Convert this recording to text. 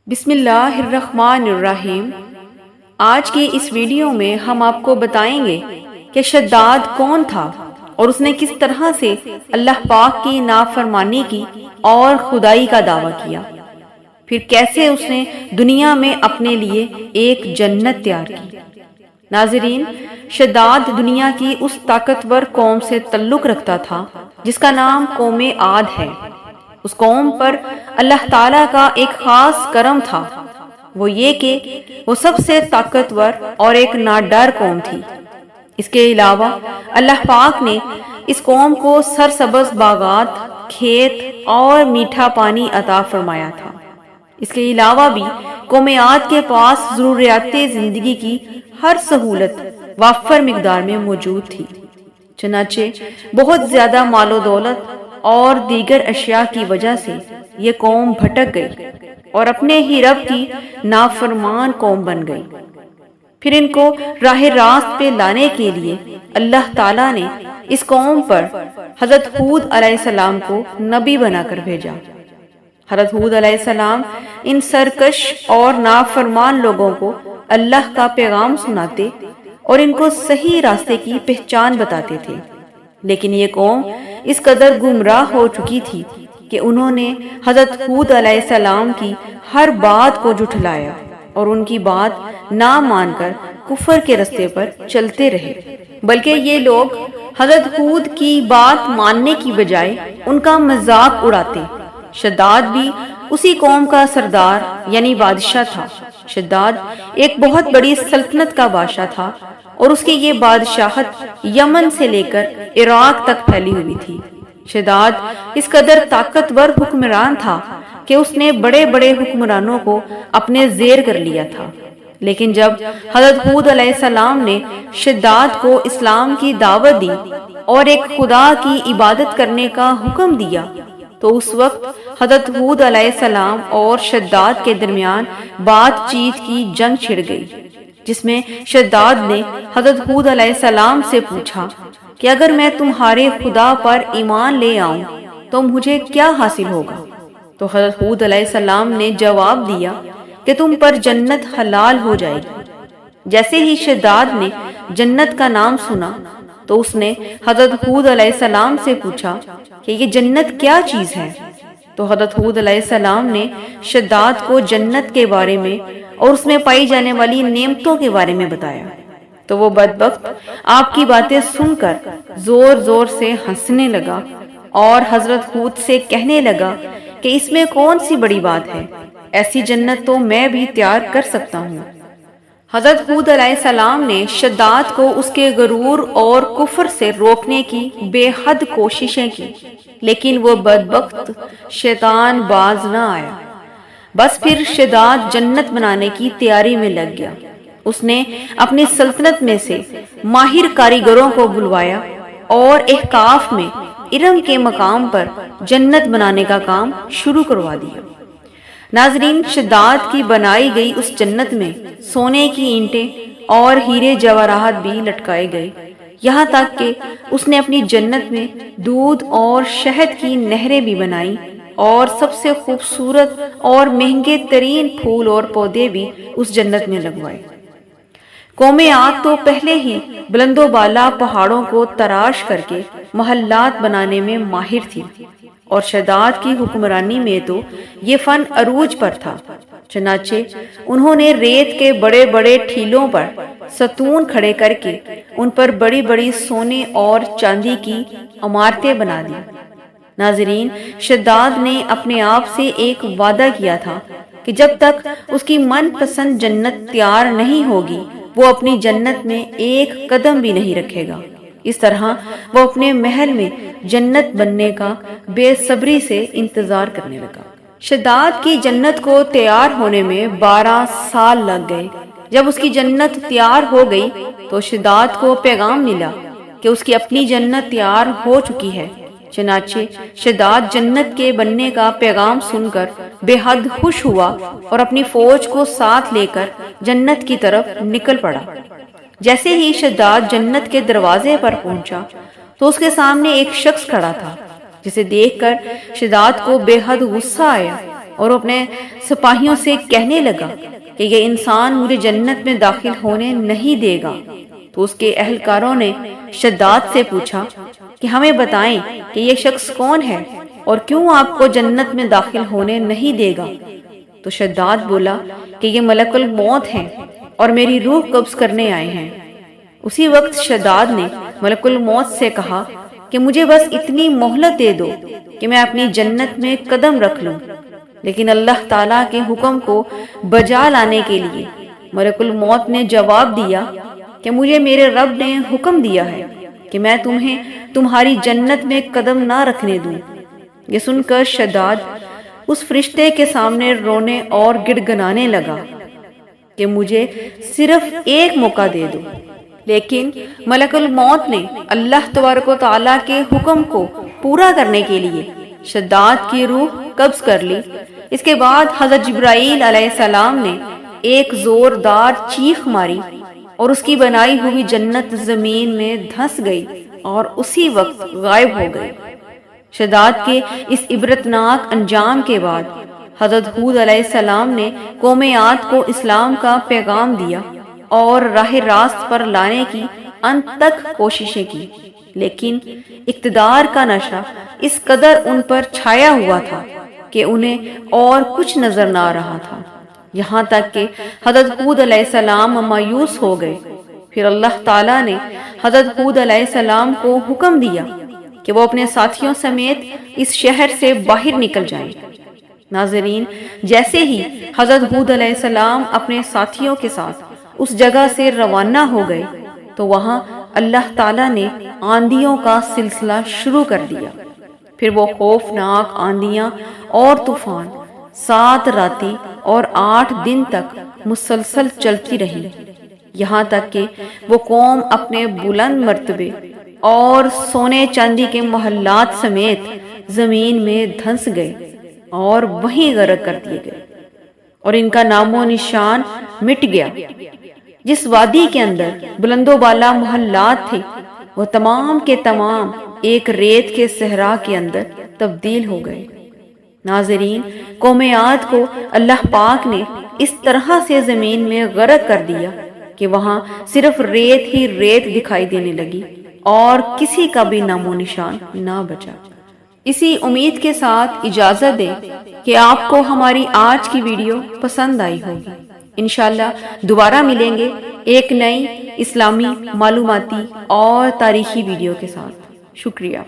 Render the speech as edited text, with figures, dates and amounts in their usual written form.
بسم اللہ الرحمن الرحیم۔ آج کی اس ویڈیو میں ہم آپ کو بتائیں گے کہ شداد کون تھا اور اس نے کس طرح سے اللہ پاک کی نافرمانی کی اور خدائی کا دعویٰ کیا، پھر کیسے اس نے دنیا میں اپنے لیے ایک جنت تیار کی۔ ناظرین، شداد دنیا کی اس طاقتور قوم سے تعلق رکھتا تھا جس کا نام قوم عاد ہے۔ اس قوم پر اللہ تعالیٰ کا ایک خاص کرم تھا، وہ یہ کہ وہ سب سے طاقتور اور ایک ناڈر قوم تھی۔ اس کے علاوہ اللہ پاک نے اس قوم کو سرسبز باغات، کھیت اور میٹھا پانی عطا فرمایا تھا۔ اس کے علاوہ بھی قوم عاد کے پاس ضروریات زندگی کی ہر سہولت وافر مقدار میں موجود تھی، چنانچہ بہت زیادہ مال و دولت اور دیگر اشیاء کی وجہ سے یہ قوم بھٹک گئی اور اپنے ہی رب کی نافرمان قوم بن گئی۔ پھر ان کو راہ راست پہ لانے کے لیے اللہ تعالیٰ نے اس قوم پر حضرت ہود علیہ السلام کو نبی بنا کر بھیجا۔ حضرت ہود علیہ السلام ان سرکش اور نافرمان لوگوں کو اللہ کا پیغام سناتے اور ان کو صحیح راستے کی پہچان بتاتے تھے، لیکن یہ قوم اس قدر گمراہ ہو چکی تھی کہ انہوں نے حضرت ہود علیہ السلام کی ہر بات کو جھٹلایا اور ان کی بات نہ مان کر کفر کے راستے پر چلتے رہے، بلکہ یہ لوگ حضرت ہود کی بات ماننے کی بجائے ان کا مذاق اڑاتے۔ شداد بھی اسی قوم کا سردار یعنی بادشاہ تھا۔ شداد ایک بہت بڑی سلطنت کا بادشاہ تھا اور اس کی یہ بادشاہت یمن سے لے کر عراق تک پھیلی ہوئی تھی۔ شداد اس قدر طاقتور حکمران تھا کہ اس نے بڑے بڑے حکمرانوں کو اپنے زیر کر لیا تھا، لیکن جب حضرت ہود علیہ السلام نے شداد کو اسلام کی دعوت دی اور ایک خدا کی عبادت کرنے کا حکم دیا تو اس وقت حضرت ہود علیہ السلام اور شداد کے درمیان بات چیت کی جنگ چھڑ گئی، جس میں شداد نے حضرت ہود علیہ السلام سے پوچھا کہ اگر میں تمہارے خدا پر ایمان لے آؤں تو مجھے کیا حاصل ہوگا؟ تو حضرت ہود علیہ السلام نے جواب دیا کہ تم پر جنت حلال ہو جائے گی۔ جیسے ہی شداد نے جنت کا نام سنا تو اس نے حضرت ہود علیہ السلام سے پوچھا کہ یہ جنت کیا چیز ہے؟ تو حضرت ہود علیہ السلام نے شداد کو جنت کے بارے میں اور اس میں پائی جانے والی نعمتوں کے بارے میں بتایا، تو وہ بدبخت آپ کی باتیں سن کر زور زور سے ہنسنے لگا اور حضرت ہود سے کہنے لگا کہ اس میں کون سی بڑی بات ہے، ایسی جنت تو میں بھی تیار کر سکتا ہوں۔ حضرت ہود علیہ السلام نے شداد کو اس کے غرور اور کفر سے روکنے کی بے حد کوششیں کی، لیکن وہ بدبخت شیطان باز نہ آیا۔ بس پھر شداد جنت بنانے کی تیاری میں لگ گیا۔ اس نے اپنی سلطنت میں سے ماہر کاریگروں کو بلوایا اور احقاف میں ارم کے مقام پر جنت بنانے کا کام شروع کروا دیا۔ ناظرین، شداد کی بنائی گئی اس جنت میں سونے کی اینٹیں اور ہیرے جواہرات بھی لٹکائے گئے، یہاں تک کہ اس نے اپنی جنت میں دودھ اور شہد کی نہریں بھی بنائی اور سب سے خوبصورت اور مہنگے ترین پھول اور پودے بھی اس جنت میں لگوائے۔ قوم عاد تو پہلے ہی بلند و بالا پہاڑوں کو تراش کر کے محلات بنانے میں ماہر تھی، اور شداد کی حکمرانی میں تو یہ فن عروج پر تھا۔ چنانچہ انہوں نے ریت کے بڑے بڑے ٹھیلوں پر ستون کھڑے کر کے ان پر بڑی بڑی سونے اور چاندی کی عمارتیں بنا دی۔ ناظرین، شداد نے اپنے آپ سے ایک وعدہ کیا تھا کہ جب تک اس کی من پسند جنت تیار نہیں ہوگی وہ اپنی جنت میں ایک قدم بھی نہیں رکھے گا۔ اس طرح وہ اپنے محل میں جنت بننے کا بے صبری سے انتظار کرنے لگا۔ شداد کی جنت کو تیار ہونے میں 12 سال لگ گئے۔ جب اس کی جنت تیار ہو گئی تو شداد کو پیغام ملا کہ اس کی اپنی جنت تیار ہو چکی ہے۔ چنانچہ شداد جنت کے بننے کا پیغام سن کر بے حد خوش ہوا اور اپنی فوج کو ساتھ لے کر جنت کی طرف نکل پڑا۔ جیسے ہی شداد جنت کے دروازے پر پہنچا تو اس کے سامنے ایک شخص کھڑا تھا، جسے دیکھ کر شداد کو بے حد غصہ آیا اور اپنے سپاہیوں سے کہنے لگا کہ یہ انسان مجھے جنت میں داخل ہونے نہیں دے گا۔ تو اس کے اہلکاروں نے شداد سے پوچھا کہ ہمیں بتائیں کہ یہ شخص کون ہے اور کیوں آپ کو جنت میں داخل ہونے نہیں دے گا؟ تو شداد بولا کہ یہ ملک الموت ہیں اور میری روح قبض کرنے آئے ہیں۔ اسی وقت شداد نے ملک الموت سے کہا کہ مجھے بس اتنی مہلت دے دو کہ میں اپنی جنت میں قدم رکھ لوں۔ لیکن اللہ تعالیٰ کے حکم کو بجا لانے کے لیے ملک الموت نے جواب دیا کہ مجھے میرے رب نے حکم دیا ہے کہ میں تمہیں تمہاری جنت میں قدم نہ رکھنے دوں۔ یہ سن کر شداد اس فرشتے کے سامنے رونے اور گڑ گڑانے لگا کہ مجھے صرف ایک موقع دے دو۔ لیکن ملک الموت نے اللہ تبارک و تعالیٰ کے حکم کو پورا کرنے کے لیے شداد کی روح قبض کر لی۔ اس کے بعد حضرت جبرائیل علیہ السلام نے ایک زوردار چیخ ماری اور اس کی بنائی ہوئی جنت زمین میں دھنس گئی اور اسی وقت غائب ہو گئی۔ شداد کے اس عبرتناک انجام کے بعد حضرت ہود علیہ السلام نے قوم عاد کو اسلام کا پیغام دیا اور راہ راست پر لانے کی انت تک کوششیں کی، لیکن اقتدار کا نشہ اس قدر ان پر چھایا ہوا تھا کہ انہیں اور کچھ نظر نہ آ رہا تھا، یہاں تک کہ حضرت ہود علیہ السلام مایوس ہو گئے۔ پھر اللہ تعالیٰ نے حضرت ہود علیہ السلام کو حکم دیا کہ وہ اپنے ساتھیوں سمیت اس شہر سے باہر نکل جائیں۔ ناظرین، جیسے ہی حضرت ہود علیہ السلام اپنے ساتھیوں کے ساتھ اس جگہ سے روانہ ہو گئے تو وہاں اللہ تعالیٰ نے آندھیوں کا سلسلہ شروع کر دیا۔ پھر وہ خوفناک آندھیاں اور طوفان 7 راتیں اور 8 دن تک مسلسل چلتی رہی، یہاں تک کہ وہ قوم اپنے بلند مرتبے اور سونے چاندی کے محلات سمیت زمین میں دھنس گئے اور وہیں غرق کر دیے گئے، اور ان کا نام و نشان مٹ گیا۔ جس وادی کے اندر بلند و بالا محلات تھے وہ تمام کے تمام ایک ریت کے صحرا کے اندر تبدیل ہو گئے۔ ناظرین، قوم عاد کو اللہ پاک نے اس طرح سے زمین میں غرق کر دیا کہ وہاں صرف ریت ہی ریت دکھائی دینے لگی اور کسی کا بھی نام و نشان نہ بچا۔ اسی امید کے ساتھ اجازت دیں کہ آپ کو ہماری آج کی ویڈیو پسند آئی ہوگی۔ انشاءاللہ دوبارہ ملیں گے ایک نئی اسلامی معلوماتی اور تاریخی ویڈیو کے ساتھ۔ شکریہ۔